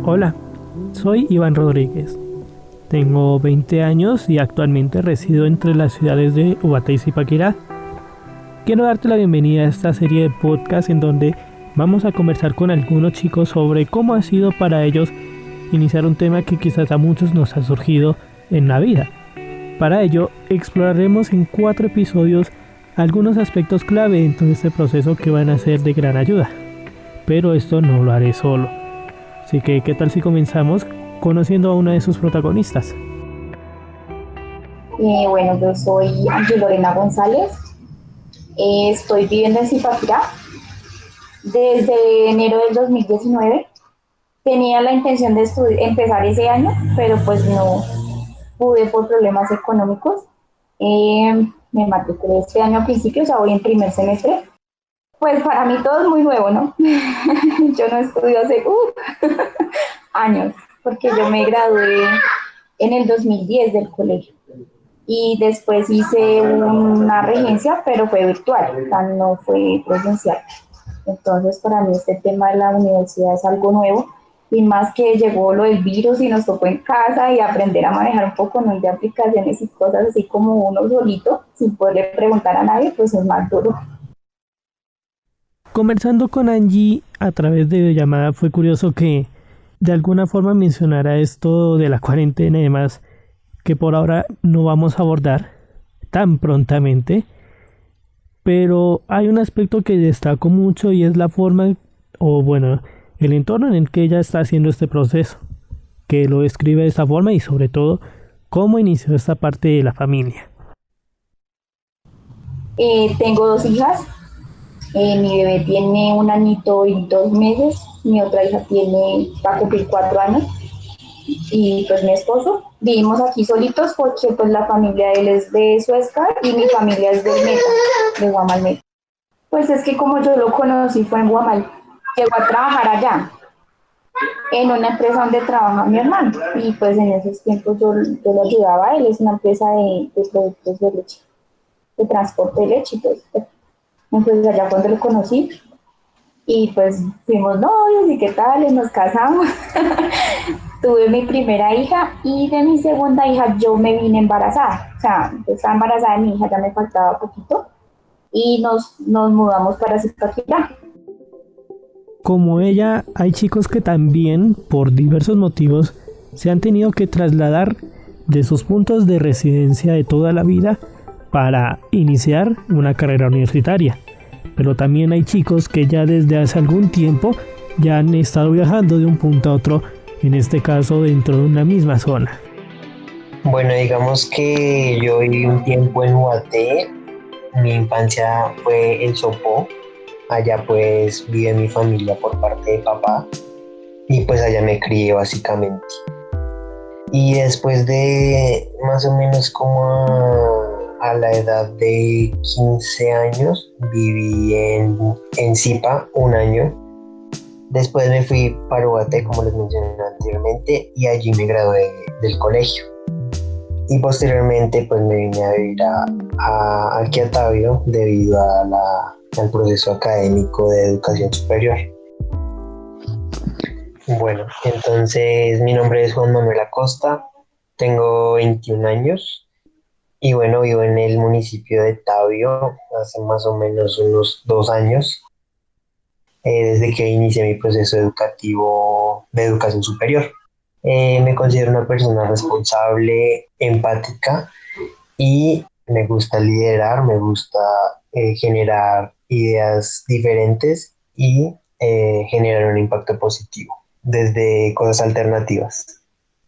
Hola, soy Iván Rodríguez. Tengo 20 años y actualmente resido entre las ciudades de Ubaté y Zipaquirá. Quiero darte la bienvenida a esta serie de podcast en donde vamos a conversar con algunos chicos sobre cómo ha sido para ellos iniciar un tema que quizás a muchos nos ha surgido en la vida. Para ello, exploraremos en 4 episodios algunos aspectos clave en todo este proceso que van a ser de gran ayuda. Pero esto no lo haré solo. Así que, ¿qué tal si comenzamos conociendo a una de sus protagonistas? Bueno, yo soy Angie Lorena González. Estoy viviendo en Zipaquirá desde enero del 2019. Tenía la intención de empezar ese año, pero pues no pude por problemas económicos. Me matriculé este año a principios, o sea, voy en primer semestre. Pues para mí todo es muy nuevo, ¿no? Yo no estudio hace años, porque yo me gradué en el 2010 del colegio y después hice una regencia, pero fue virtual, o sea, no fue presencial. Entonces para mí este tema de la universidad es algo nuevo, y más que llegó lo del virus y nos tocó en casa y aprender a manejar un poco, ¿no?, de aplicaciones y cosas así como uno solito, sin poderle preguntar a nadie, pues es más duro. Conversando con Angie a través de llamada fue curioso que de alguna forma mencionara esto de la cuarentena y demás, que por ahora no vamos a abordar tan prontamente, pero hay un aspecto que destaco mucho y es la forma, o bueno, el entorno en el que ella está haciendo este proceso, que lo describe de esta forma y sobre todo cómo inició esta parte de la familia. Tengo 2 hijas. Mi bebé tiene 1 añito y 2 meses. Mi otra hija va a cumplir 4 años. Y pues mi esposo. Vivimos aquí solitos porque pues la familia de él es de Suezca y mi familia es del Meta, de Guamal Meta. Pues es que como yo lo conocí fue en Guamal. Llegó a trabajar allá, en una empresa donde trabaja mi hermano. Y pues en esos tiempos yo lo ayudaba a él. Es una empresa de productos de leche, de transporte de leche y todo eso. Entonces allá cuando lo conocí y pues fuimos novios y qué tal, y nos casamos. Tuve mi primera hija y de mi segunda hija yo me vine embarazada. O sea, yo estaba embarazada de mi hija, ya me faltaba poquito y nos mudamos para Zipaquirá. Como ella, hay chicos que también, por diversos motivos, se han tenido que trasladar de sus puntos de residencia de toda la vida para iniciar una carrera universitaria. Pero también hay chicos que ya desde hace algún tiempo ya han estado viajando de un punto a otro, en este caso dentro de una misma zona. Bueno, digamos que yo viví un tiempo en Ubaté. Mi infancia fue en Sopó. Allá pues vive mi familia por parte de papá y pues allá me crié básicamente. Y después de más o menos como a la edad de 15 años viví en Zipa 1 año. Después me fui para Ubaté, como les mencioné anteriormente, y allí me gradué del colegio. Y posteriormente pues me vine a vivir aquí a Tabio debido al proceso académico de educación superior. Bueno, entonces mi nombre es Juan Manuel Acosta, tengo 21 años y bueno, vivo en el municipio de Tabio hace más o menos unos 2 años, desde que inicié mi proceso educativo de educación superior. Me considero una persona responsable, empática y me gusta liderar, me gusta generar ideas diferentes y generar un impacto positivo desde cosas alternativas.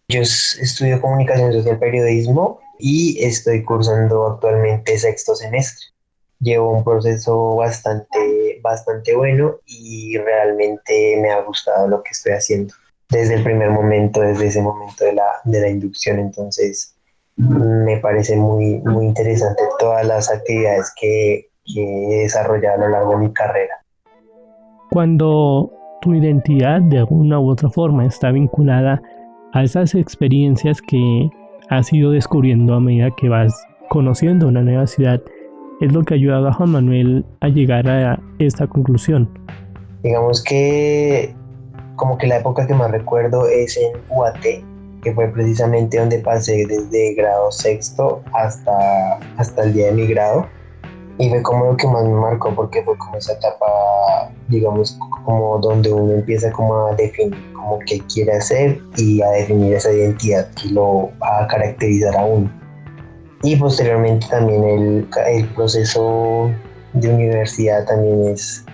Yo estudio comunicación social y periodismo y estoy cursando actualmente 6º semestre. Llevo un proceso bastante bueno y realmente me ha gustado lo que estoy haciendo desde el primer momento, desde ese momento de la inducción. Entonces, me parece muy interesante todas las actividades que he desarrollado a lo largo de mi carrera. Cuando tu identidad de alguna u otra forma está vinculada a esas experiencias que has ido descubriendo a medida que vas conociendo una nueva ciudad, es lo que ha ayudado a Juan Manuel a llegar a esta conclusión. Digamos que como que la época que más recuerdo es en UAT, que fue precisamente donde pasé desde grado sexto hasta el día de mi grado. Y fue como lo que más me marcó porque fue como esa etapa, digamos, como donde uno empieza como a definir como qué quiere hacer y a definir esa identidad que lo va a caracterizar a uno. Y posteriormente también el proceso de universidad también es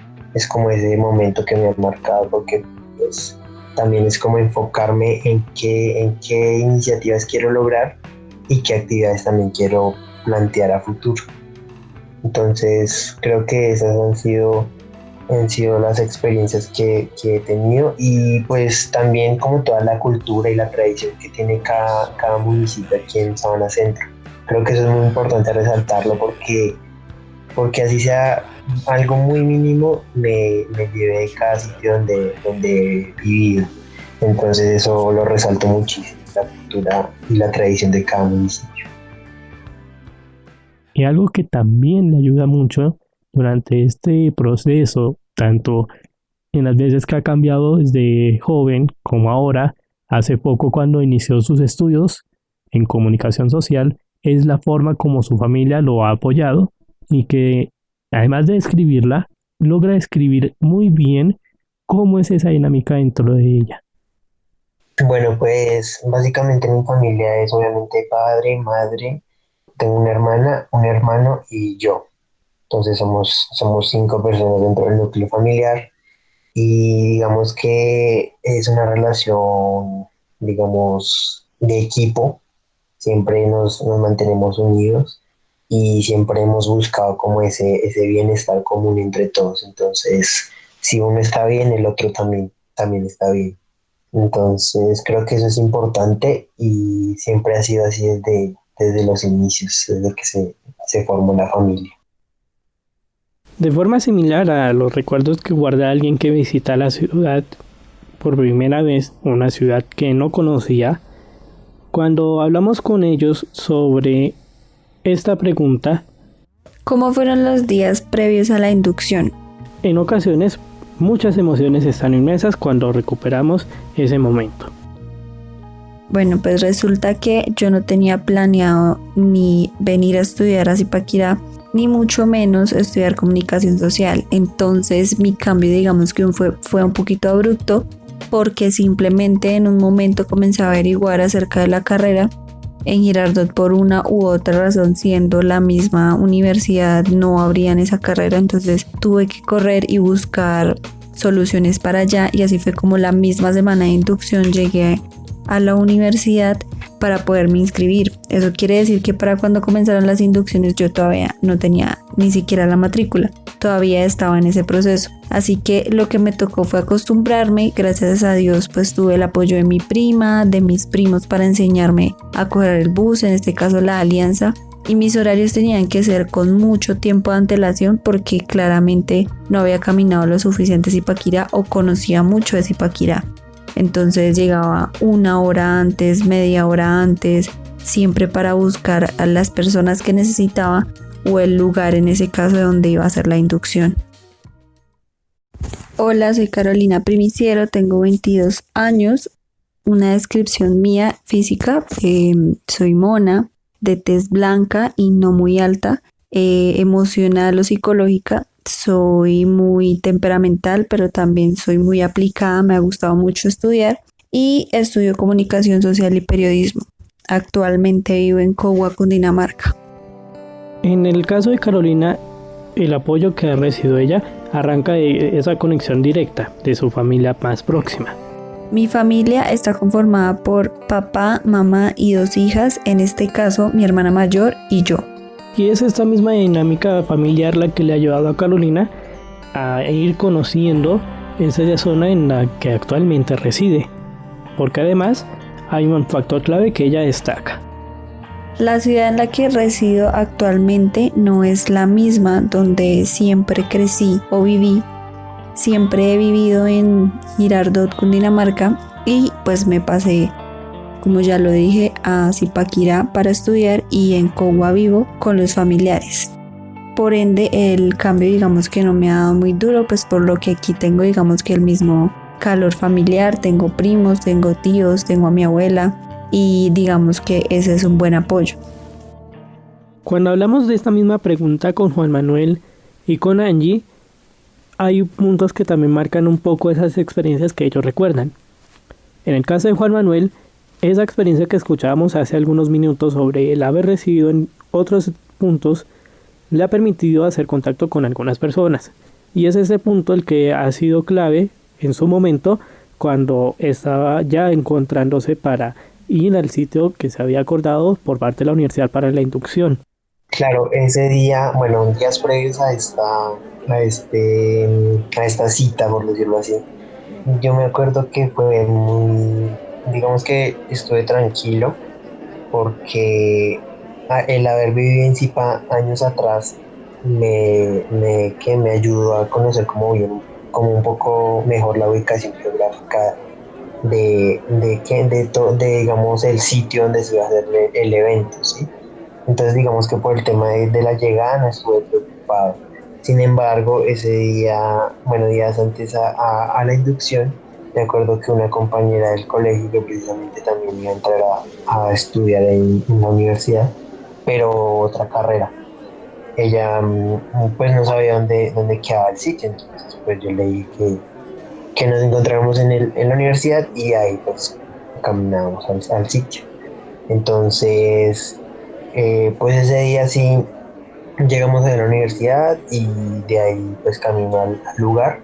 como ese momento que me ha marcado porque pues también es como enfocarme en qué iniciativas quiero lograr y qué actividades también quiero plantear a futuro. Entonces creo que esas han sido las experiencias que he tenido y pues también como toda la cultura y la tradición que tiene cada municipio aquí en Sabana Centro. Creo que eso es muy importante resaltarlo porque así sea algo muy mínimo, me llevé de cada sitio donde he vivido. Entonces eso lo resalto muchísimo, la cultura y la tradición de cada municipio. Y algo que también le ayuda mucho durante este proceso, tanto en las veces que ha cambiado desde joven como ahora, hace poco cuando inició sus estudios en comunicación social, es la forma como su familia lo ha apoyado y que además de escribirla, logra escribir muy bien cómo es esa dinámica dentro de ella. Bueno, pues básicamente mi familia es obviamente padre, madre, tengo una hermana, un hermano y yo. Entonces somos 5 personas dentro del núcleo familiar y digamos que es una relación, digamos, de equipo. Siempre nos mantenemos unidos y siempre hemos buscado como ese bienestar común entre todos. Entonces, si uno está bien, el otro también está bien. Entonces, creo que eso es importante y siempre ha sido así desde los inicios, desde que se formó la familia. De forma similar a los recuerdos que guarda alguien que visita la ciudad por primera vez, una ciudad que no conocía, cuando hablamos con ellos sobre esta pregunta, ¿Cómo fueron los días previos a la inducción? en ocasiones muchas emociones están inmensas cuando recuperamos ese momento. Bueno, pues resulta que yo no tenía planeado ni venir a estudiar a Zipaquirá, ni mucho menos estudiar comunicación social. Entonces mi cambio, digamos que fue un poquito abrupto, porque simplemente en un momento comencé a averiguar acerca de la carrera en Girardot por una u otra razón, siendo la misma universidad, no abrían esa carrera, entonces tuve que correr y buscar soluciones para allá y así fue como la misma semana de inducción llegué a la universidad para poderme inscribir. Eso quiere decir que para cuando comenzaron las inducciones yo todavía no tenía ni siquiera la matrícula, todavía estaba en ese proceso. Así que lo que me tocó fue acostumbrarme. Gracias a Dios pues tuve el apoyo de mi prima, de mis primos para enseñarme a coger el bus, en este caso la Alianza. Y mis horarios tenían que ser con mucho tiempo de antelación porque claramente no había caminado lo suficiente Zipaquirá o conocía mucho de Zipaquirá. Entonces llegaba una hora antes, media hora antes, siempre para buscar a las personas que necesitaba o el lugar en ese caso de donde iba a hacer la inducción. Hola, soy Carolina Primiciero, tengo 22 años. Una descripción mía física, soy mona, de tez blanca y no muy alta, emocional o psicológica. Soy muy temperamental, pero también soy muy aplicada, me ha gustado mucho estudiar y estudio comunicación social y periodismo. Actualmente vivo en Cogua, Cundinamarca. En el caso de Carolina, el apoyo que ha recibido ella arranca de esa conexión directa de su familia más próxima. Mi familia está conformada por papá, mamá y 2 hijas, en este caso mi hermana mayor y yo. Y es esta misma dinámica familiar la que le ha ayudado a Carolina a ir conociendo esa zona en la que actualmente reside, porque además hay un factor clave que ella destaca. La ciudad en la que resido actualmente no es la misma donde siempre crecí o viví. Siempre he vivido en Girardot, Cundinamarca, y pues me pasé, como ya lo dije, a Zipaquirá para estudiar y en Cogua vivo con los familiares. Por ende, el cambio digamos que no me ha dado muy duro, pues por lo que aquí tengo digamos que el mismo calor familiar, tengo primos, tengo tíos, tengo a mi abuela y digamos que ese es un buen apoyo. Cuando hablamos de esta misma pregunta con Juan Manuel y con Angie, hay puntos que también marcan un poco esas experiencias que ellos recuerdan. En el caso de Juan Manuel, esa experiencia que escuchábamos hace algunos minutos sobre el haber recibido en otros puntos le ha permitido hacer contacto con algunas personas. Y es ese punto el que ha sido clave en su momento cuando estaba ya encontrándose para ir al sitio que se había acordado por parte de la universidad para la inducción. Claro, ese día, bueno, días previos a esta cita, por decirlo así, yo me acuerdo que fue muy, digamos que estuve tranquilo porque el haber vivido en Zipa años atrás que me ayudó a conocer como un poco mejor la ubicación geográfica digamos, el sitio donde se iba a hacer el evento, ¿sí? Entonces, digamos que por el tema de la llegada no estuve preocupado. Sin embargo, ese día, bueno, días antes a la inducción, me acuerdo que una compañera del colegio, que precisamente también iba a entrar a estudiar en la universidad, pero otra carrera, ella pues no sabía dónde quedaba el sitio, entonces pues yo le dije que nos encontráramos en la universidad y ahí pues caminábamos al sitio. Entonces, pues ese día sí llegamos a la universidad y de ahí pues camino al lugar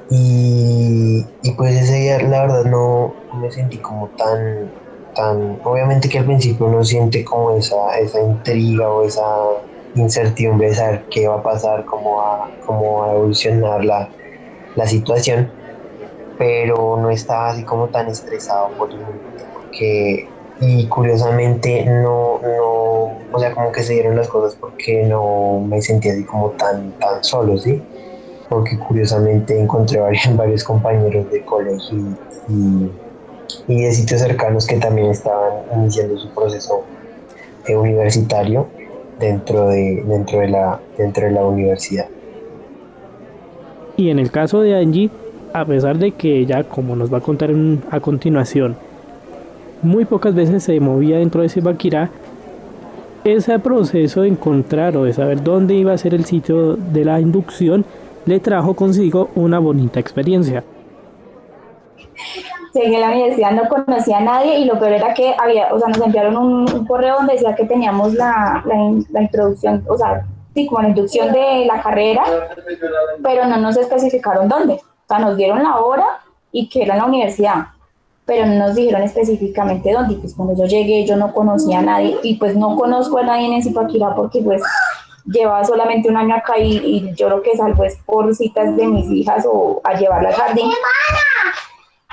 y pues ese día la verdad no me sentí como tan, obviamente que al principio uno siente como esa intriga o esa incertidumbre de saber qué va a pasar, cómo va a evolucionar la situación, pero no estaba así como tan estresado por el momento, porque, y curiosamente o sea, como que se dieron las cosas porque no me sentía así como tan solo, ¿sí? Porque curiosamente encontré varios compañeros de colegio y de sitios cercanos que también estaban iniciando su proceso universitario dentro de la universidad. Y en el caso de Angie, a pesar de que ella, como nos va a contar a continuación, muy pocas veces se movía dentro de Zipaquirá, ese proceso de encontrar o de saber dónde iba a ser el sitio de la inducción le trajo consigo una bonita experiencia. Llegué a la universidad, no conocía a nadie y lo peor era que nos enviaron un correo donde decía que teníamos la introducción, o sea, sí, como la inducción de la carrera, pero no nos especificaron dónde. O sea, nos dieron la hora y que era en la universidad, pero no nos dijeron específicamente dónde. Y pues cuando yo llegué yo no conocía a nadie y pues no conozco a nadie en Zipaquirá porque pues llevaba solamente un año acá y yo lo que salgo es por citas de mis hijas o a llevarla al jardín.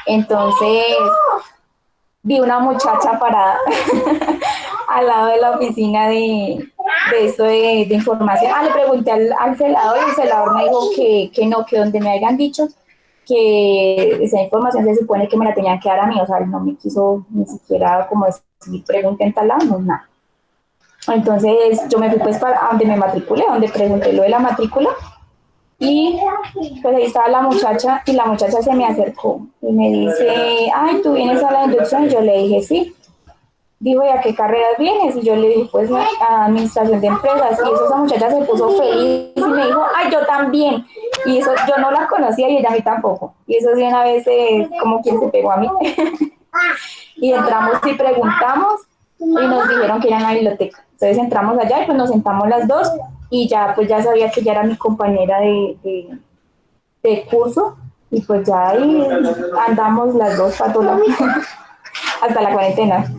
Entonces vi una muchacha parada al lado de la oficina de esto de información. Le pregunté al celador y el celador me dijo que no, que donde me hayan dicho que esa información se supone que me la tenían que dar a mí, o sea, no me quiso ni siquiera como decir, pregunté en tal lado, no, nada. Entonces yo me fui pues para donde me matriculé, donde pregunté lo de la matrícula y pues ahí estaba la muchacha y la muchacha se me acercó y me dice, ay, ¿tú vienes a la inducción? Y yo le dije, sí. Dijo, ¿y a qué carreras vienes? Y yo le dije, pues a administración de empresas. Y esa muchacha se puso feliz y me dijo, ay, yo también. Y eso yo no la conocía y ella a mí tampoco. Y eso sí una vez como quien se pegó a mí. Y entramos y preguntamos y nos dijeron que era en la biblioteca. Entonces entramos allá y pues nos sentamos las dos y ya pues ya sabía que ella era mi compañera de curso y pues ya ahí andamos las dos patolas hasta la cuarentena.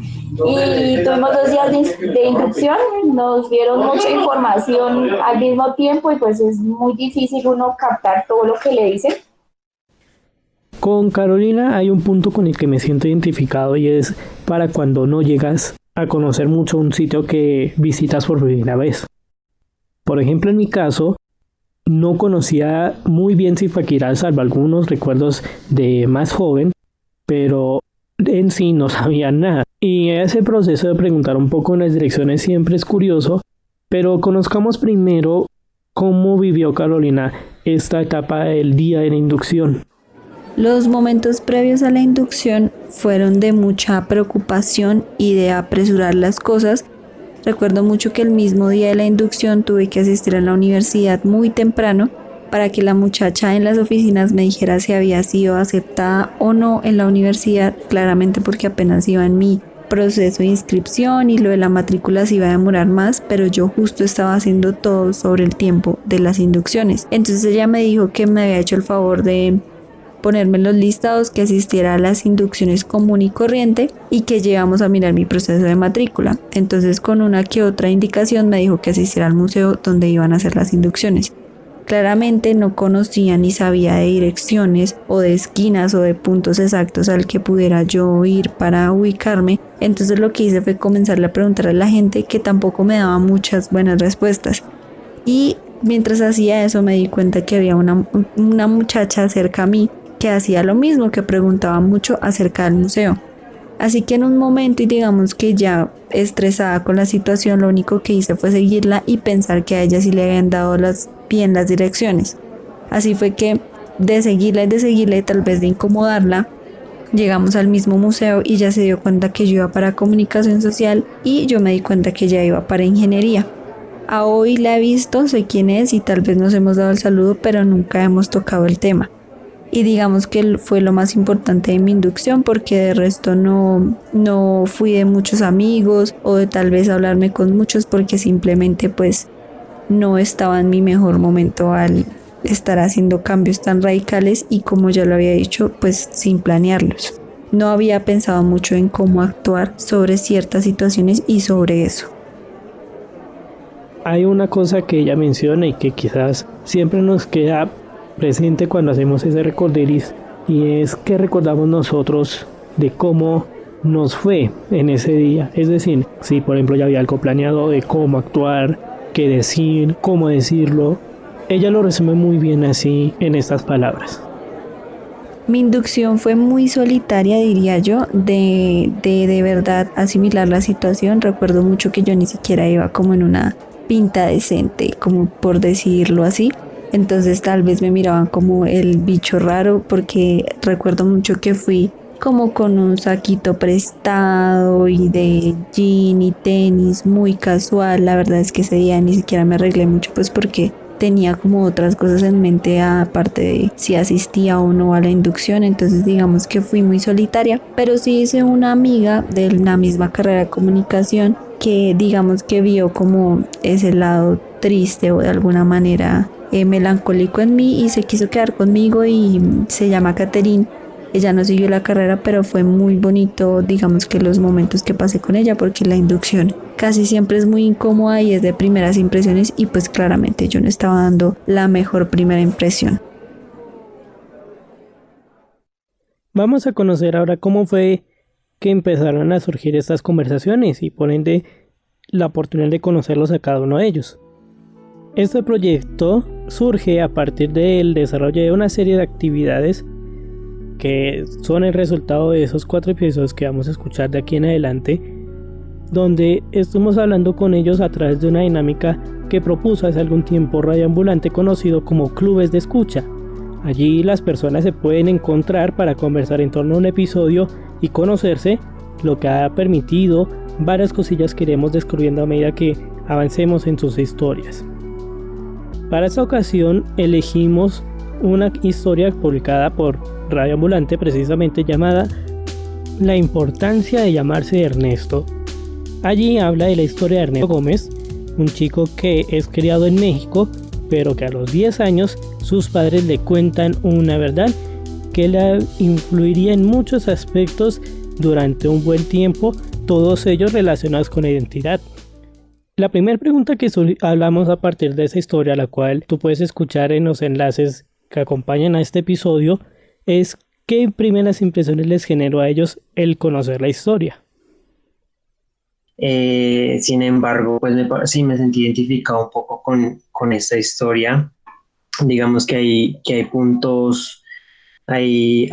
Y tuvimos 2 días de inducción, nos dieron mucha información al mismo tiempo y pues es muy difícil uno captar todo lo que le dicen. Con Carolina hay un punto con el que me siento identificado y es para cuando no llegas a conocer mucho un sitio que visitas por primera vez. Por ejemplo, en mi caso, no conocía muy bien Zipaquirá, salvo algunos recuerdos de más joven, pero en sí no sabía nada. Y ese proceso de preguntar un poco en las direcciones siempre es curioso, pero conozcamos primero cómo vivió Carolina esta etapa del día de la inducción. Los momentos previos a la inducción fueron de mucha preocupación y de apresurar las cosas. Recuerdo mucho que el mismo día de la inducción tuve que asistir a la universidad muy temprano para que la muchacha en las oficinas me dijera si había sido aceptada o no en la universidad, claramente porque apenas iba en mi proceso de inscripción y lo de la matrícula se iba a demorar más, pero yo justo estaba haciendo todo sobre el tiempo de las inducciones. Entonces ella me dijo que me había hecho el favor de ponerme en los listados, que asistiera a las inducciones común y corriente y que llevamos a mirar mi proceso de matrícula. Entonces con una que otra indicación me dijo que asistiera al museo donde iban a hacer las inducciones. Claramente no conocía ni sabía de direcciones o de esquinas o de puntos exactos al que pudiera yo ir para ubicarme. Entonces lo que hice fue comenzarle a preguntar a la gente, que tampoco me daba muchas buenas respuestas. Y mientras hacía eso me di cuenta que había una muchacha cerca a mí que hacía lo mismo, que preguntaba mucho acerca del museo. Así que en un momento, y digamos que ya estresada con la situación, lo único que hice fue seguirla y pensar que a ella sí le habían dado bien las direcciones. Así fue que de seguirla y tal vez de incomodarla, llegamos al mismo museo y ella se dio cuenta que yo iba para comunicación social y yo me di cuenta que ella iba para ingeniería. A hoy la he visto, sé quién es y tal vez nos hemos dado el saludo, pero nunca hemos tocado el tema. Y digamos que fue lo más importante de mi inducción, porque de resto no fui de muchos amigos o de tal vez hablarme con muchos, porque simplemente pues no estaba en mi mejor momento al estar haciendo cambios tan radicales y, como ya lo había dicho, pues sin planearlos. No había pensado mucho en cómo actuar sobre ciertas situaciones y sobre eso. Hay una cosa que ella menciona y que quizás siempre nos queda presente cuando hacemos ese recorderis, y es que recordamos nosotros de cómo nos fue en ese día. Es decir, si por ejemplo ya había algo planeado de cómo actuar, qué decir, cómo decirlo, ella lo resume muy bien así en estas palabras. Mi inducción fue muy solitaria, diría yo, de verdad asimilar la situación. Recuerdo mucho que yo ni siquiera iba como en una pinta decente, como por decirlo así. Entonces tal vez me miraban como el bicho raro, porque recuerdo mucho que fui como con un saquito prestado y de jean y tenis, muy casual. La verdad es que ese día ni siquiera me arreglé mucho, pues porque tenía como otras cosas en mente aparte de si asistía o no a la inducción. Entonces digamos que fui muy solitaria, pero sí hice una amiga de la misma carrera de comunicación que digamos que vio como ese lado triste o de alguna manera melancólico en mí y se quiso quedar conmigo, y se llama Caterine. Ella no siguió la carrera, pero fue muy bonito, digamos que los momentos que pasé con ella, porque la inducción casi siempre es muy incómoda y es de primeras impresiones, y pues claramente yo no estaba dando la mejor primera impresión. Vamos a conocer ahora cómo fue que empezaron a surgir estas conversaciones y por ende la oportunidad de conocerlos a cada uno de ellos. Este proyecto surge a partir del desarrollo de una serie de actividades que son el resultado de esos 4 episodios que vamos a escuchar de aquí en adelante, donde estuvimos hablando con ellos a través de una dinámica que propuso hace algún tiempo Radio Ambulante, conocido como Clubes de Escucha. Allí las personas se pueden encontrar para conversar en torno a un episodio y conocerse, lo que ha permitido varias cosillas que iremos descubriendo a medida que avancemos en sus historias. Para esta ocasión elegimos una historia publicada por Radio Ambulante, precisamente llamada La importancia de llamarse Ernesto. Allí habla de la historia de Ernesto Gómez, un chico que es criado en México, pero que a los 10 años sus padres le cuentan una verdad que le influiría en muchos aspectos durante un buen tiempo, todos ellos relacionados con la identidad. La primera pregunta que hablamos a partir de esa historia, la cual tú puedes escuchar en los enlaces que acompañan a este episodio, es ¿qué primeras impresiones les generó a ellos el conocer la historia? Sin embargo, pues sí me sentí identificado un poco con esta historia. Digamos que hay puntos, hay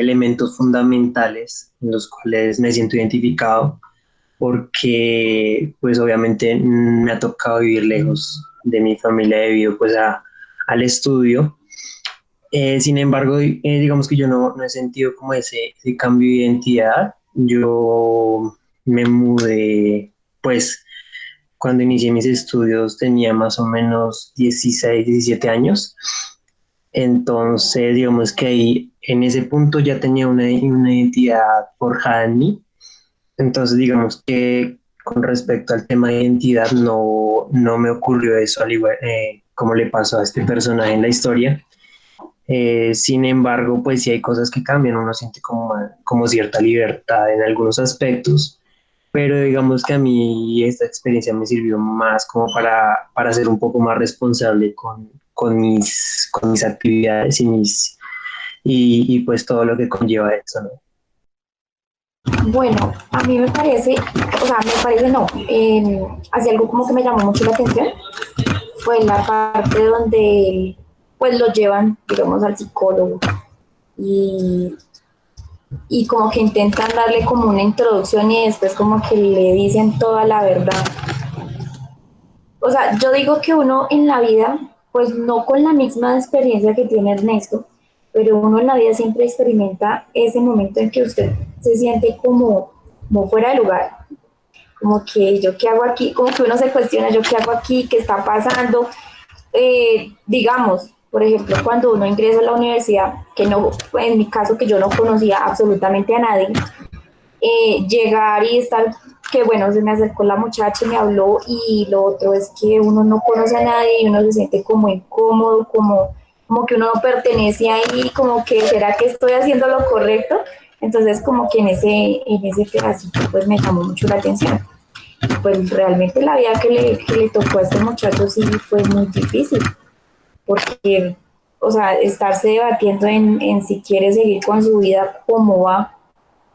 elementos fundamentales en los cuales me siento identificado, porque pues obviamente me ha tocado vivir lejos de mi familia debido pues al estudio, Sin embargo, digamos que yo no he sentido como ese cambio de identidad. Yo me mudé, pues cuando inicié mis estudios tenía más o menos 16 17 años. Entonces, digamos que ahí, en ese punto ya tenía una identidad forjada en mí. Entonces, digamos que con respecto al tema de identidad, no me ocurrió eso al igual como le pasó a este personaje en la historia. Sin embargo, pues sí hay cosas que cambian, uno siente como cierta libertad en algunos aspectos, pero digamos que a mí esta experiencia me sirvió más como para ser un poco más responsable con mis actividades y pues todo lo que conlleva eso, ¿no? Bueno, a mí me parece, o sea, me parece no, así algo como que me llamó mucho la atención fue la parte donde pues lo llevan, digamos, al psicólogo y, y como que intentan darle como una introducción y después como que le dicen toda la verdad. O sea, yo digo que uno en la vida, pues no con la misma experiencia que tiene Ernesto, pero uno en la vida siempre experimenta ese momento en que usted se siente como fuera de lugar, como que yo qué hago aquí, como que uno se cuestiona yo qué hago aquí, qué está pasando. Digamos, por ejemplo, cuando uno ingresa a la universidad, que no, en mi caso que yo no conocía absolutamente a nadie, llegar y estar, que bueno, se me acercó la muchacha y me habló y lo otro es que uno no conoce a nadie y uno se siente como incómodo, como que uno no pertenece ahí, como que será que estoy haciendo lo correcto. Entonces como que en ese pedacito pues me llamó mucho la atención. Pues realmente la vida que le tocó a este muchacho sí fue muy difícil, porque, o sea, estarse debatiendo en si quiere seguir con su vida como va,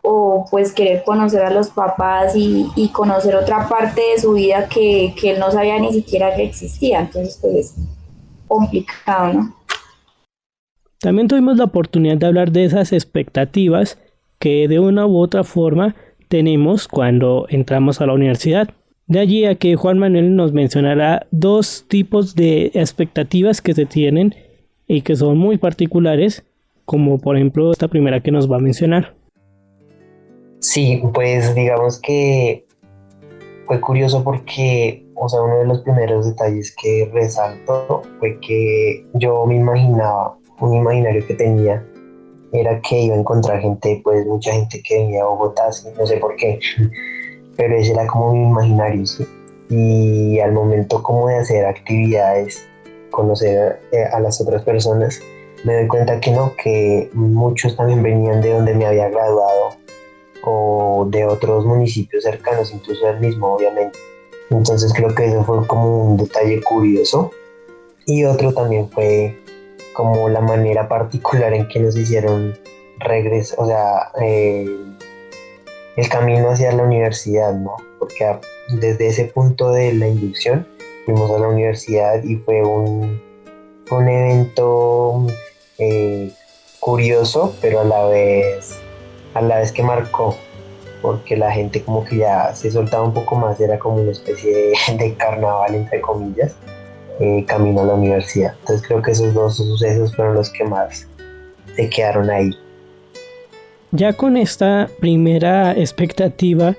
o pues querer conocer a los papás y conocer otra parte de su vida que él no sabía ni siquiera que existía. Entonces, pues es complicado, ¿no? También tuvimos la oportunidad de hablar de esas expectativas que de una u otra forma tenemos cuando entramos a la universidad. De allí a que Juan Manuel nos mencionará dos tipos de expectativas que se tienen y que son muy particulares, como por ejemplo esta primera que nos va a mencionar. Sí, pues digamos que fue curioso porque, o sea, uno de los primeros detalles que resalto fue que yo me imaginaba, un imaginario que tenía, era que iba a encontrar gente, pues mucha gente que venía a Bogotá, sí, no sé por qué, pero ese era como mi imaginario, ¿sí? Y al momento como de hacer actividades, conocer a las otras personas, me doy cuenta que no, que muchos también venían de donde me había graduado o de otros municipios cercanos, incluso del mismo, obviamente. Entonces creo que eso fue como un detalle curioso. Y otro también fue como la manera particular en que nos hicieron regresar, o sea, el camino hacia la universidad, ¿no? Porque desde ese punto de la inducción fuimos a la universidad y fue un evento eh, curioso, pero a la vez que marcó, porque la gente como que ya se soltaba un poco más, era como una especie de carnaval, entre comillas, camino a la universidad. Entonces creo que esos dos sucesos fueron los que más se quedaron ahí. Ya con esta primera expectativa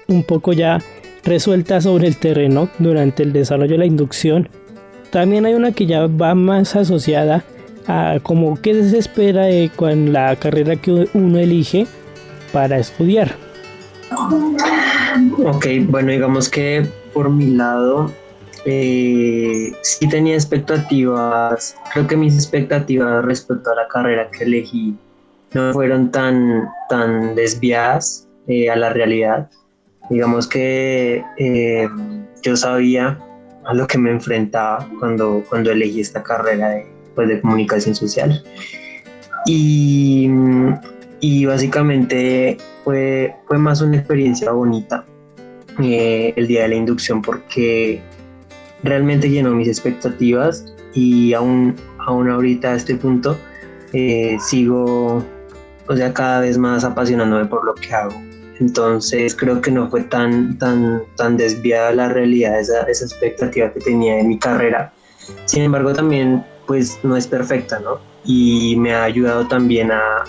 un poco ya resuelta sobre el terreno durante el desarrollo de la inducción, también hay una que ya va más asociada a como qué se espera con la carrera que uno elige para estudiar. Ok, bueno, digamos que por mi lado sí tenía expectativas, creo que mis expectativas respecto a la carrera que elegí no fueron tan desviadas a la realidad. Digamos que yo sabía a lo que me enfrentaba cuando elegí esta carrera de comunicación social. Y, y básicamente fue más una experiencia bonita el día de la inducción porque realmente llenó mis expectativas y aún ahorita a este punto sigo, o sea, cada vez más apasionándome por lo que hago. Entonces creo que no fue tan desviada la realidad esa expectativa que tenía de mi carrera. Sin embargo, también pues no es perfecta, ¿no? y me ha ayudado también a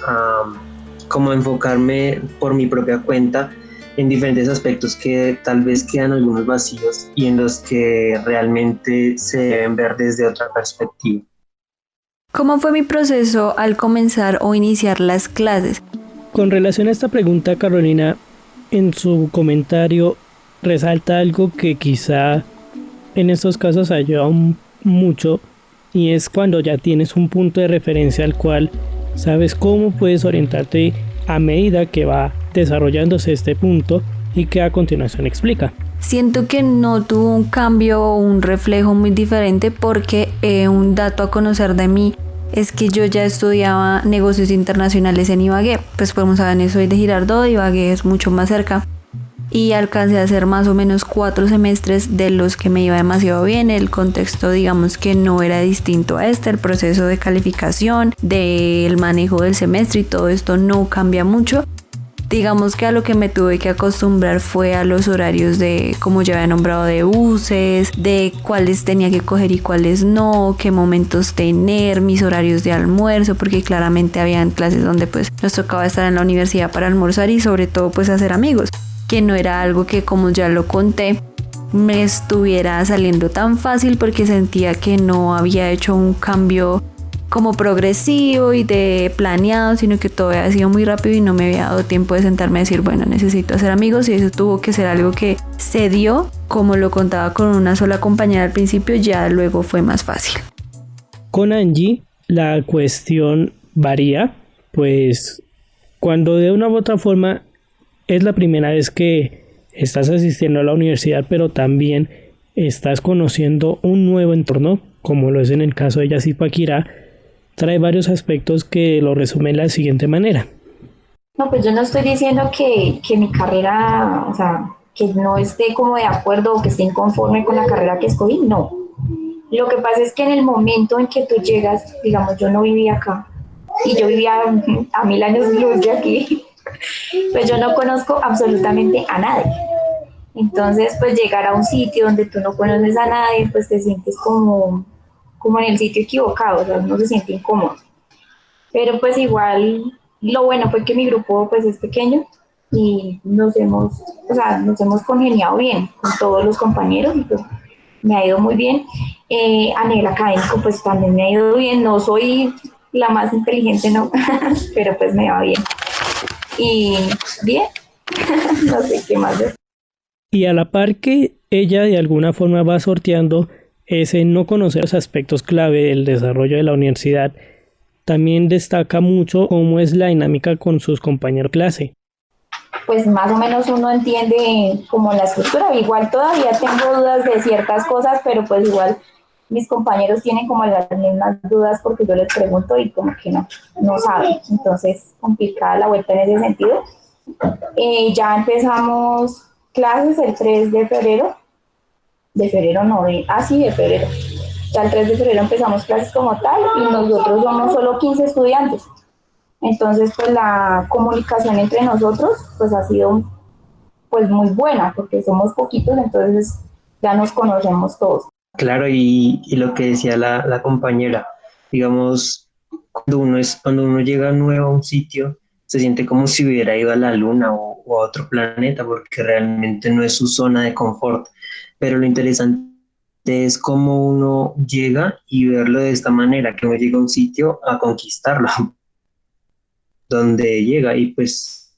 como enfocarme por mi propia cuenta en diferentes aspectos que tal vez quedan algunos vacíos y en los que realmente se deben ver desde otra perspectiva. ¿Cómo fue mi proceso al comenzar o iniciar las clases? Con relación a esta pregunta, Carolina, en su comentario resalta algo que quizá en estos casos ayuda mucho, y es cuando ya tienes un punto de referencia al cual sabes cómo puedes orientarte a medida que va desarrollándose este punto y que a continuación explica. Siento que no tuvo un cambio o un reflejo muy diferente porque un dato a conocer de mí es que yo ya estudiaba negocios internacionales en Ibagué. Pues como saben, soy de Girardot, Ibagué es mucho más cerca. Y alcancé a hacer más o menos 4 semestres de los que me iba demasiado bien. El contexto, digamos que no era distinto a el proceso de calificación, del manejo del semestre y todo esto no cambia mucho. Digamos que a lo que me tuve que acostumbrar fue a los horarios de, como ya había nombrado, de buses, de cuáles tenía que coger y cuáles no, qué momentos tener, mis horarios de almuerzo, porque claramente habían clases donde pues nos tocaba estar en la universidad para almorzar y sobre todo pues hacer amigos, que no era algo que, como ya lo conté, me estuviera saliendo tan fácil porque sentía que no había hecho un cambio como progresivo y de planeado, sino que todo había sido muy rápido y no me había dado tiempo de sentarme a decir, bueno, necesito hacer amigos, y eso tuvo que ser algo que se dio, como lo contaba con una sola compañera al principio, ya luego fue más fácil. Con Angie la cuestión varía, pues cuando de una u otra forma es la primera vez que estás asistiendo a la universidad, pero también estás conociendo un nuevo entorno, como lo es en el caso de Zipaquirá, trae varios aspectos que lo resumen de la siguiente manera. No, pues yo no estoy diciendo que mi carrera, o sea, que no esté como de acuerdo o que esté inconforme con la carrera que escogí, no. Lo que pasa es que en el momento en que tú llegas, digamos, yo no vivía acá y yo vivía a 1000 años luz de aquí, pues yo no conozco absolutamente a nadie. Entonces, pues llegar a un sitio donde tú no conoces a nadie, pues te sientes como en el sitio equivocado, o sea, uno se siente incómodo. Pero pues igual, lo bueno fue que mi grupo pues es pequeño y nos hemos congeniado bien con todos los compañeros y pues me ha ido muy bien. A nivel académico pues también me ha ido bien, no soy la más inteligente, no, pero pues me va bien. Y bien, no sé qué más decir. Y a la par que ella de alguna forma va sorteando ese no conocer los aspectos clave del desarrollo de la universidad, también destaca mucho cómo es la dinámica con sus compañeros de clase. Pues más o menos uno entiende como la estructura. Igual todavía tengo dudas de ciertas cosas, pero pues igual mis compañeros tienen como las mismas dudas porque yo les pregunto y como que no saben. Entonces, complicada la vuelta en ese sentido. Ya empezamos clases el 3 de febrero. De febrero. Ya el 3 de febrero empezamos clases como tal y nosotros somos solo 15 estudiantes. Entonces, pues la comunicación entre nosotros pues ha sido pues muy buena porque somos poquitos, entonces ya nos conocemos todos. Claro, y lo que decía la compañera, digamos, cuando uno llega nuevo a un sitio, se siente como si hubiera ido a la luna o a otro planeta, porque realmente no es su zona de confort. Pero lo interesante es cómo uno llega y verlo de esta manera, que uno llega a un sitio a conquistarlo, donde llega y pues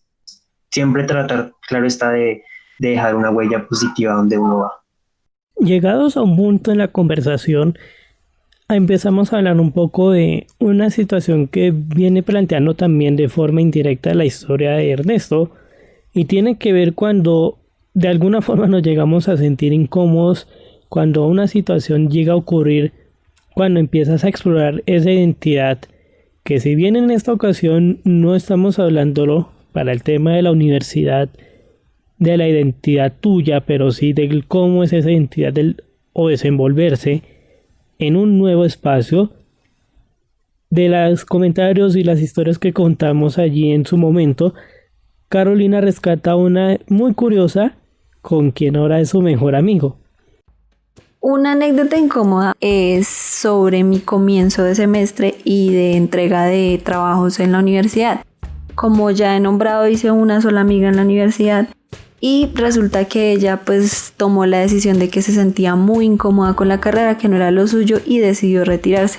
siempre tratar, claro está, de dejar una huella positiva donde uno va. Llegados a un punto en la conversación, empezamos a hablar un poco de una situación que viene planteando también de forma indirecta la historia de Ernesto, y tiene que ver cuando de alguna forma nos llegamos a sentir incómodos cuando una situación llega a ocurrir, cuando empiezas a explorar esa identidad, que si bien en esta ocasión no estamos hablándolo para el tema de la universidad, de la identidad tuya, pero sí de cómo es esa identidad o desenvolverse en un nuevo espacio, de los comentarios y las historias que contamos allí en su momento, Carolina rescata una muy curiosa con quien ahora es su mejor amigo. Una anécdota incómoda es sobre mi comienzo de semestre y de entrega de trabajos en la universidad. Como ya he nombrado, hice una sola amiga en la universidad y resulta que ella pues tomó la decisión de que se sentía muy incómoda con la carrera, que no era lo suyo, y decidió retirarse.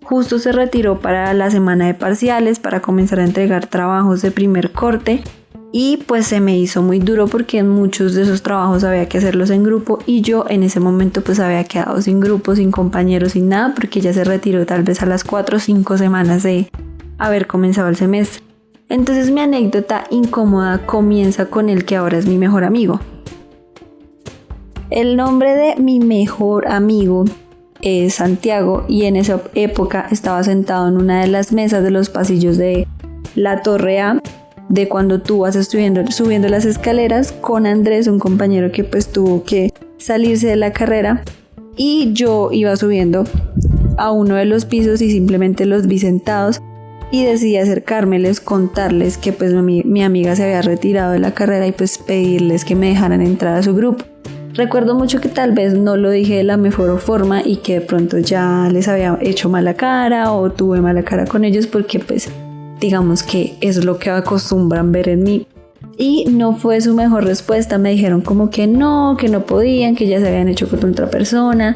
Justo se retiró para la semana de parciales para comenzar a entregar trabajos de primer corte. Y pues se me hizo muy duro porque en muchos de esos trabajos había que hacerlos en grupo y yo en ese momento pues había quedado sin grupo, sin compañeros, sin nada, porque ella se retiró tal vez a las 4 o 5 semanas de haber comenzado el semestre. Entonces mi anécdota incómoda comienza con el que ahora es mi mejor amigo. El nombre de mi mejor amigo es Santiago y en esa época estaba sentado en una de las mesas de los pasillos de la Torre A, de cuando tú vas subiendo las escaleras, con Andrés, un compañero que pues tuvo que salirse de la carrera, y yo iba subiendo a uno de los pisos y simplemente los vi sentados y decidí acercármeles, contarles que pues mi amiga se había retirado de la carrera y pues pedirles que me dejaran entrar a su grupo. Recuerdo mucho que tal vez no lo dije de la mejor forma y que de pronto ya les había hecho mala cara o tuve mala cara con ellos, porque pues digamos que es lo que acostumbran ver en mí. Y no fue su mejor respuesta, me dijeron como que no podían, que ya se habían hecho con otra persona,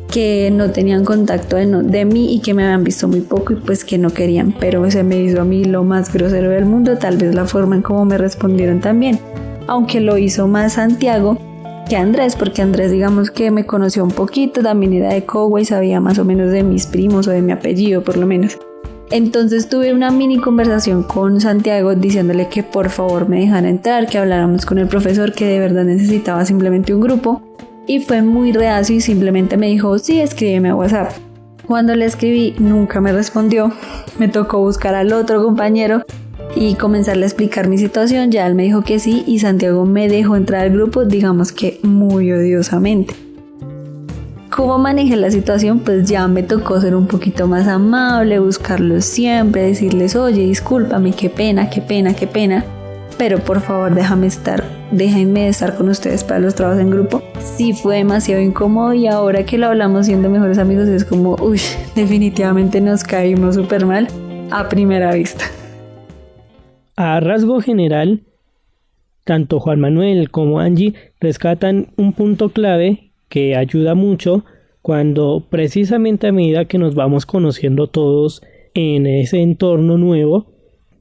que no tenían contacto de mí y que me habían visto muy poco y pues que no querían. Pero se me hizo a mí lo más grosero del mundo, tal vez la forma en cómo me respondieron también, aunque lo hizo más Santiago que Andrés, porque Andrés digamos que me conoció un poquito, también era de Cogua y sabía más o menos de mis primos o de mi apellido por lo menos. Entonces tuve una mini conversación con Santiago diciéndole que por favor me dejara entrar, que habláramos con el profesor, que de verdad necesitaba simplemente un grupo, y fue muy reacio y simplemente me dijo sí, escríbeme a WhatsApp. Cuando le escribí nunca me respondió, me tocó buscar al otro compañero y comenzarle a explicar mi situación. Ya él me dijo que sí y Santiago me dejó entrar al grupo, digamos que muy odiosamente. ¿Cómo manejé la situación? Pues ya me tocó ser un poquito más amable, buscarlos siempre, decirles oye, discúlpame, qué pena, pero por favor déjenme estar con ustedes para los trabajos en grupo. Sí fue demasiado incómodo y ahora que lo hablamos siendo mejores amigos es como, definitivamente nos caímos súper mal a primera vista. A rasgo general, tanto Juan Manuel como Angie rescatan un punto clave que ayuda mucho cuando precisamente a medida que nos vamos conociendo todos en ese entorno nuevo,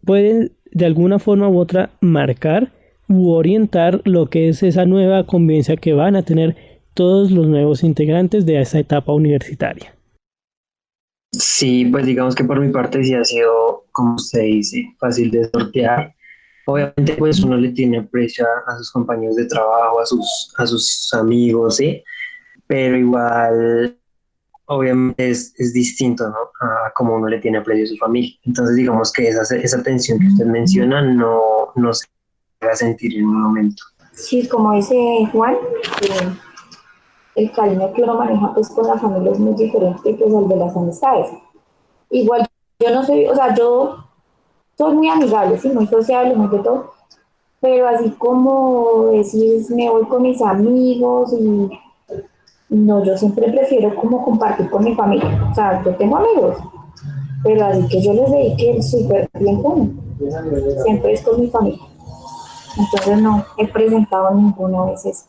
pueden de alguna forma u otra marcar u orientar lo que es esa nueva convivencia que van a tener todos los nuevos integrantes de esa etapa universitaria. Sí, pues digamos que por mi parte sí ha sido, como usted dice, fácil de sortear. Obviamente pues uno le tiene aprecio a sus compañeros de trabajo, a sus amigos, ¿sí? Pero igual obviamente es distinto, ¿no? A como uno le tiene aprecio a su familia. Entonces digamos que esa tensión que usted menciona no se va a sentir en un momento. Sí, como dice Juan, el cariño que uno maneja pues con la familia es muy diferente pues al de las amistades. Igual yo no soy, o sea, yo soy muy amigable, sí, muy sociable, muy de todo, pero así como decir me voy con mis amigos y no, yo siempre prefiero como compartir con mi familia. O sea, yo tengo amigos, pero así que yo les dedique súper tiempo, siempre es con mi familia. Entonces no he presentado ninguna vez eso.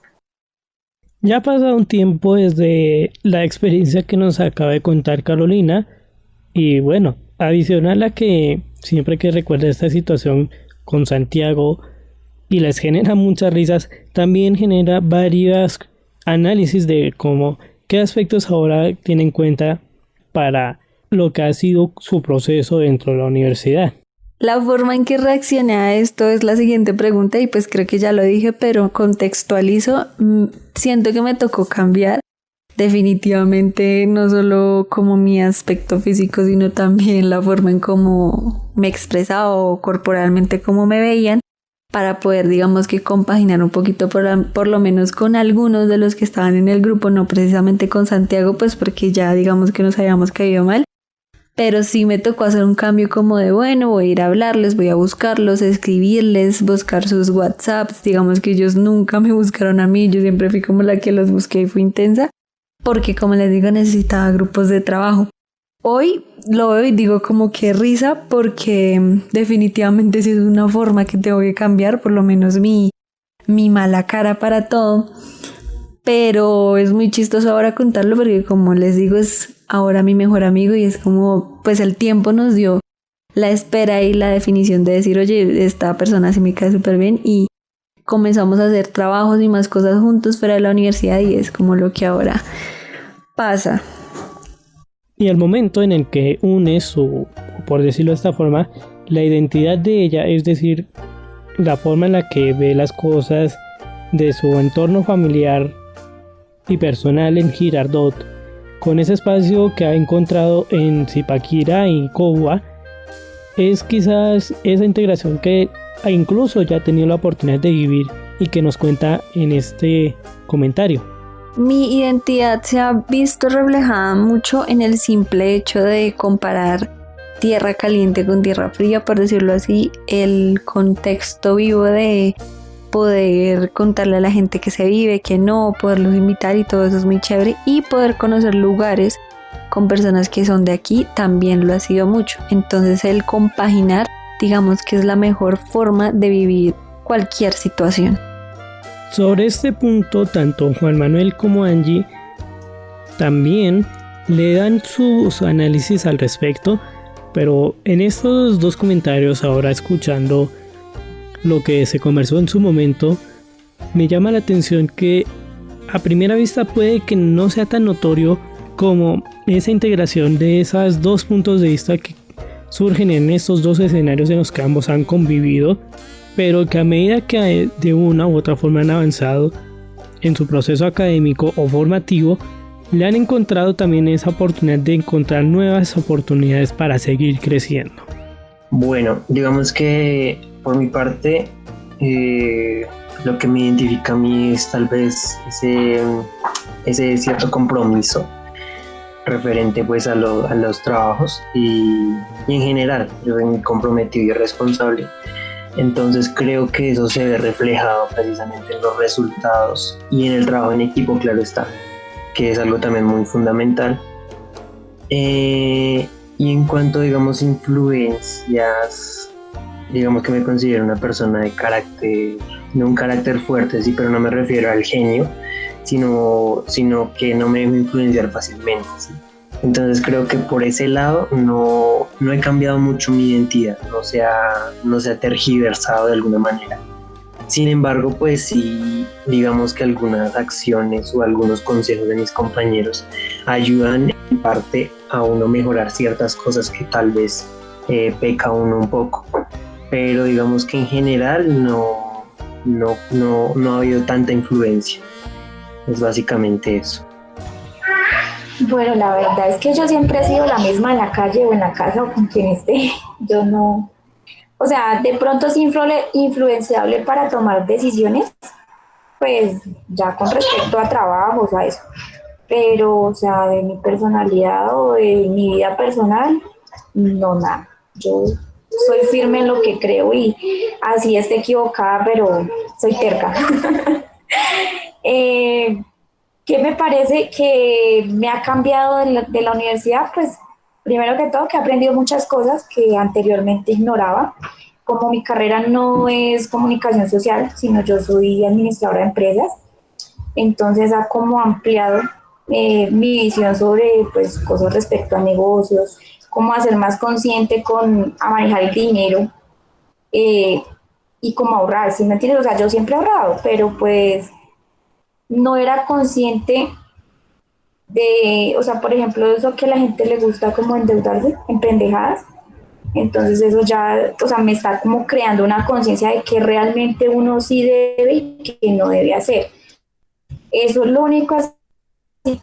Ya ha pasado un tiempo desde la experiencia que nos acaba de contar Carolina y bueno, adicional a que siempre que recuerda esta situación con Santiago y les genera muchas risas, también genera varios análisis de cómo qué aspectos ahora tiene en cuenta para lo que ha sido su proceso dentro de la universidad. La forma en que reaccioné a esto es la siguiente pregunta y pues creo que ya lo dije, pero contextualizo. Siento que me tocó cambiar definitivamente no solo como mi aspecto físico, sino también la forma en cómo me expresaba o corporalmente cómo me veían para poder, digamos que compaginar un poquito por lo menos con algunos de los que estaban en el grupo, no precisamente con Santiago, pues porque ya digamos que nos habíamos caído mal. Pero sí me tocó hacer un cambio como de, bueno, voy a ir a hablarles, voy a buscarlos, escribirles, buscar sus WhatsApps. Digamos que ellos nunca me buscaron a mí, yo siempre fui como la que los busqué y fui intensa. porque como les digo necesitaba grupos de trabajo. Hoy lo veo y digo como que risa porque definitivamente sí es una forma que tengo que cambiar, por lo menos mi mala cara para todo. Pero es muy chistoso ahora contarlo porque como les digo es ahora mi mejor amigo y es como pues el tiempo nos dio la espera y la definición de decir oye esta persona sí me cae súper bien y comenzamos a hacer trabajos y más cosas juntos fuera de la universidad y es como lo que ahora pasa. Y el momento en el que unes, o por decirlo de esta forma, la identidad de ella, es decir, la forma en la que ve las cosas de su entorno familiar y personal en Girardot, con ese espacio que ha encontrado en Zipaquirá y Cogua, es quizás esa integración que incluso ya ha tenido la oportunidad de vivir y que nos cuenta en este comentario. Mi identidad se ha visto reflejada mucho en el simple hecho de comparar tierra caliente con tierra fría, por decirlo así, el contexto vivo de poder contarle a la gente que se vive, que no, poderlos invitar y todo eso es muy chévere y poder conocer lugares con personas que son de aquí también lo ha sido mucho. Entonces el compaginar, digamos que es la mejor forma de vivir cualquier situación. Sobre este punto, tanto Juan Manuel como Angie también le dan sus análisis al respecto, pero en estos dos comentarios, ahora escuchando lo que se conversó en su momento, me llama la atención que a primera vista puede que no sea tan notorio como esa integración de esos dos puntos de vista que surgen en estos dos escenarios en los que ambos han convivido, pero que a medida que de una u otra forma han avanzado en su proceso académico o formativo, le han encontrado también esa oportunidad de encontrar nuevas oportunidades para seguir creciendo. Bueno, digamos que por mi parte, lo que me identifica a mí es tal vez ese cierto compromiso referente pues a los trabajos y en general yo soy muy comprometido y responsable. Entonces creo que eso se ve reflejado precisamente en los resultados y en el trabajo en equipo, claro está, que es algo también muy fundamental. Y en cuanto, digamos, influencias, digamos que me considero una persona de carácter, no un carácter fuerte, sí, pero no me refiero al genio, sino que no me dejo influenciar fácilmente, ¿sí? Entonces creo que por ese lado no he cambiado mucho mi identidad, no se ha tergiversado de alguna manera. Sin embargo, pues sí, digamos que algunas acciones o algunos consejos de mis compañeros ayudan en parte a uno mejorar ciertas cosas que tal vez peca uno un poco. Pero digamos que en general no ha habido tanta influencia. Es básicamente eso. Bueno, la verdad es que yo siempre he sido la misma en la calle o en la casa o con quien esté. Yo no, o sea, de pronto es influenciable para tomar decisiones, pues ya con respecto a trabajos, a eso. Pero, o sea, de mi personalidad o de mi vida personal, no, nada. Yo soy firme en lo que creo y así esté equivocada, pero soy terca. ¿Qué me parece que me ha cambiado de la universidad? Pues primero que todo que he aprendido muchas cosas que anteriormente ignoraba. Como mi carrera no es comunicación social, sino yo soy administradora de empresas, entonces ha como ampliado mi visión sobre pues, cosas respecto a negocios, cómo hacer más consciente a manejar el dinero y cómo ahorrar, ¿sí me entiendes? O sea, yo siempre he ahorrado, pero pues no era consciente de, o sea, por ejemplo, eso que a la gente le gusta como endeudarse en pendejadas. Entonces eso ya, o sea, me está como creando una conciencia de que realmente uno sí debe y que no debe hacer. Eso es lo único así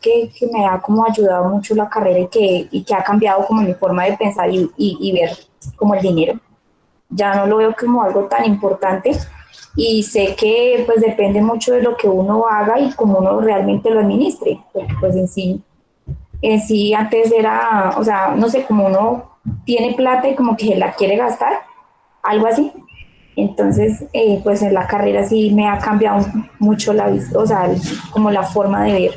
que me ha como ayudado mucho la carrera y que ha cambiado como mi forma de pensar y ver como el dinero. Ya no lo veo como algo tan importante y sé que pues depende mucho de lo que uno haga y cómo uno realmente lo administre, porque pues en sí antes era, o sea, no sé, como uno tiene plata y como que la quiere gastar, algo así. Entonces, pues en la carrera sí me ha cambiado mucho la vista, o sea, como la forma de ver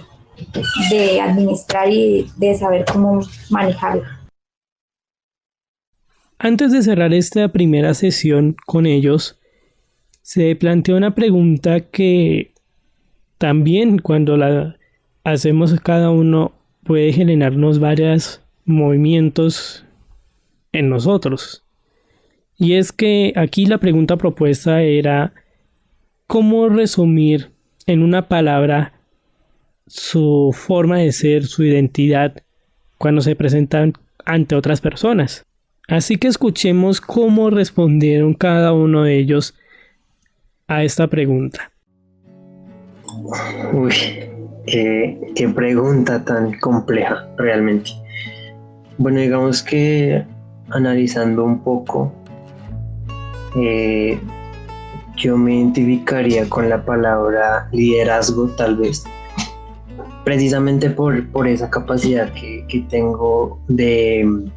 de administrar y de saber cómo manejarlo. Antes de cerrar esta primera sesión con ellos, se planteó una pregunta que también cuando la hacemos cada uno puede generarnos varios movimientos en nosotros. Y es que aquí la pregunta propuesta era ¿cómo resumir en una palabra su forma de ser, su identidad cuando se presentan ante otras personas? Así que escuchemos cómo respondieron cada uno de ellos a esta pregunta. Uy, qué pregunta tan compleja realmente. Bueno, digamos que analizando un poco, yo me identificaría con la palabra liderazgo, tal vez, precisamente por esa capacidad que tengo de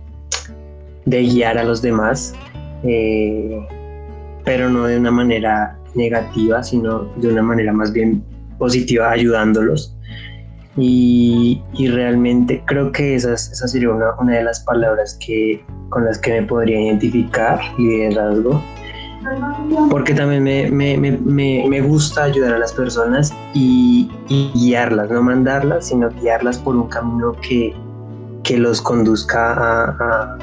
guiar a los demás, pero no de una manera negativa, sino de una manera más bien positiva, ayudándolos. Y realmente creo que esa sería una de las palabras con las que me podría identificar, liderazgo, porque también me gusta ayudar a las personas y guiarlas, no mandarlas, sino guiarlas por un camino que los conduzca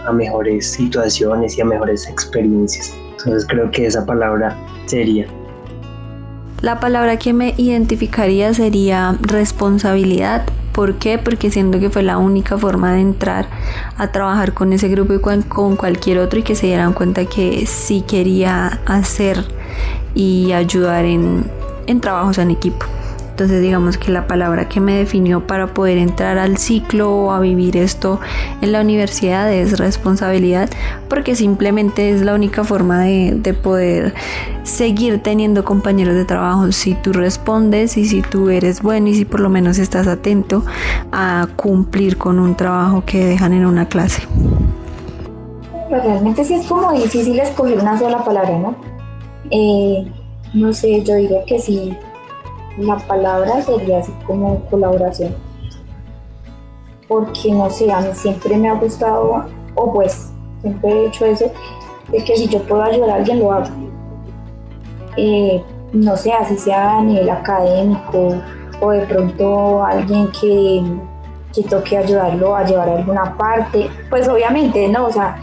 a mejores situaciones y a mejores experiencias. Entonces creo que esa palabra sería. La palabra que me identificaría sería responsabilidad. ¿Por qué? Porque siento que fue la única forma de entrar a trabajar con ese grupo y con cualquier otro, y que se dieran cuenta que sí quería hacer y ayudar en trabajos en equipo. Entonces digamos que la palabra que me definió para poder entrar al ciclo o a vivir esto en la universidad es responsabilidad, porque simplemente es la única forma de poder seguir teniendo compañeros de trabajo si tú respondes y si tú eres bueno y si por lo menos estás atento a cumplir con un trabajo que dejan en una clase. Pues realmente sí es como difícil escoger una sola palabra, ¿no? No sé, yo diría que sí. La palabra sería así como colaboración, porque no sé, a mí siempre me ha gustado, o pues siempre he hecho eso, de que si yo puedo ayudar a alguien lo hago, no sé, así sea a nivel académico o de pronto alguien que toque ayudarlo a llevar a alguna parte, pues obviamente, ¿no? O sea,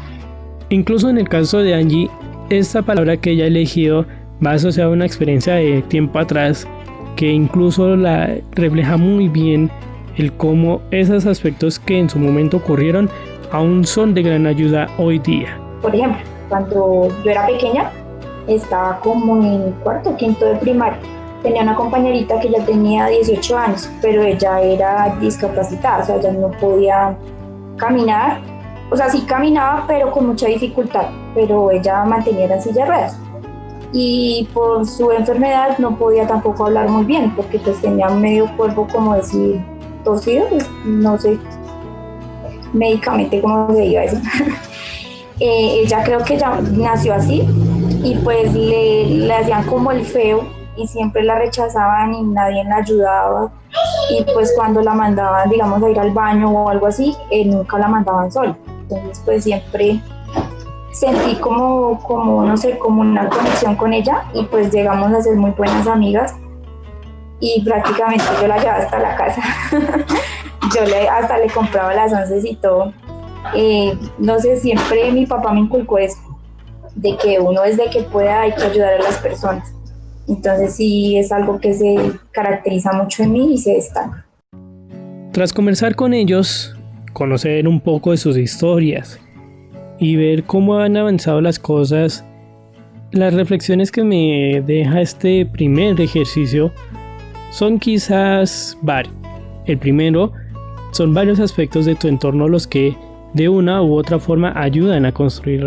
incluso en el caso de Angie, esta palabra que ella ha elegido va asociada a una experiencia de tiempo atrás que incluso la refleja muy bien el cómo esos aspectos que en su momento ocurrieron aún son de gran ayuda hoy día. Por ejemplo, cuando yo era pequeña, estaba como en cuarto o quinto de primaria, tenía una compañerita que ya tenía 18 años, pero ella era discapacitada, o sea, ella no podía caminar, o sea, sí caminaba, pero con mucha dificultad, pero ella mantenía en silla de ruedas. Y por su enfermedad no podía tampoco hablar muy bien, porque pues tenía medio cuerpo, como decir, torcido, pues, no sé médicamente cómo se diga eso. Ella creo que ya nació así, y pues le hacían como el feo y siempre la rechazaban y nadie la ayudaba, y pues cuando la mandaban, digamos, a ir al baño o algo así, nunca la mandaban sola. Entonces pues siempre sentí como no sé, como una conexión con ella, y pues llegamos a ser muy buenas amigas y prácticamente yo la llevaba hasta la casa. Yo hasta le compraba las onces y todo. No sé, siempre mi papá me inculcó eso, de que uno desde que pueda hay que ayudar a las personas. Entonces sí es algo que se caracteriza mucho en mí y se destaca. Tras conversar con ellos, conocer un poco de sus historias y ver cómo han avanzado las cosas, las reflexiones que me deja este primer ejercicio son quizás varios. El primero son varios aspectos de tu entorno los que de una u otra forma ayudan a construir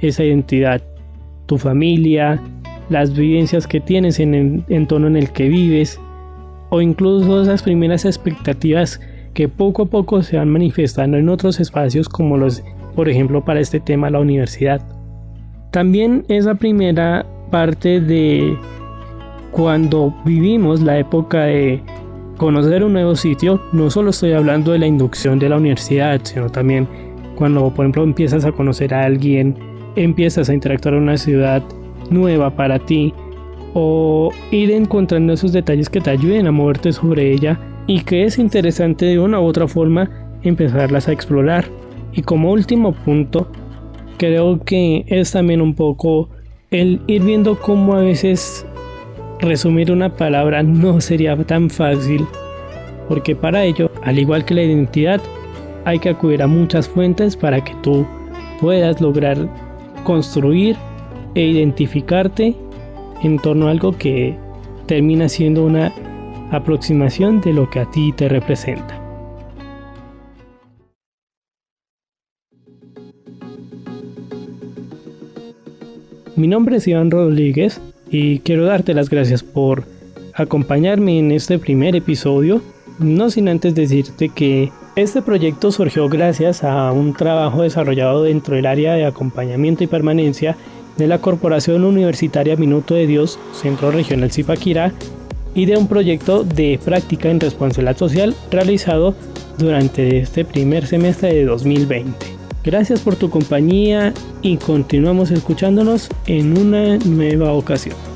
esa identidad. Tu familia, las vivencias que tienes en el entorno en el que vives, o incluso esas primeras expectativas que poco a poco se van manifestando en otros espacios, como por ejemplo para este tema la universidad. También esa primera parte de cuando vivimos la época de conocer un nuevo sitio, no solo estoy hablando de la inducción de la universidad, sino también cuando, por ejemplo, empiezas a conocer a alguien, empiezas a interactuar en una ciudad nueva para ti, o ir encontrando esos detalles que te ayuden a moverte sobre ella y que es interesante de una u otra forma empezarlas a explorar. Y como último punto, creo que es también un poco el ir viendo cómo a veces resumir una palabra no sería tan fácil, porque para ello, al igual que la identidad, hay que acudir a muchas fuentes para que tú puedas lograr construir e identificarte en torno a algo que termina siendo una aproximación de lo que a ti te representa. Mi nombre es Iván Rodríguez y quiero darte las gracias por acompañarme en este primer episodio, no sin antes decirte que este proyecto surgió gracias a un trabajo desarrollado dentro del área de acompañamiento y permanencia de la Corporación Universitaria Minuto de Dios, Centro Regional Zipaquirá, y de un proyecto de práctica en responsabilidad social realizado durante este primer semestre de 2020. Gracias por tu compañía y continuamos escuchándonos en una nueva ocasión.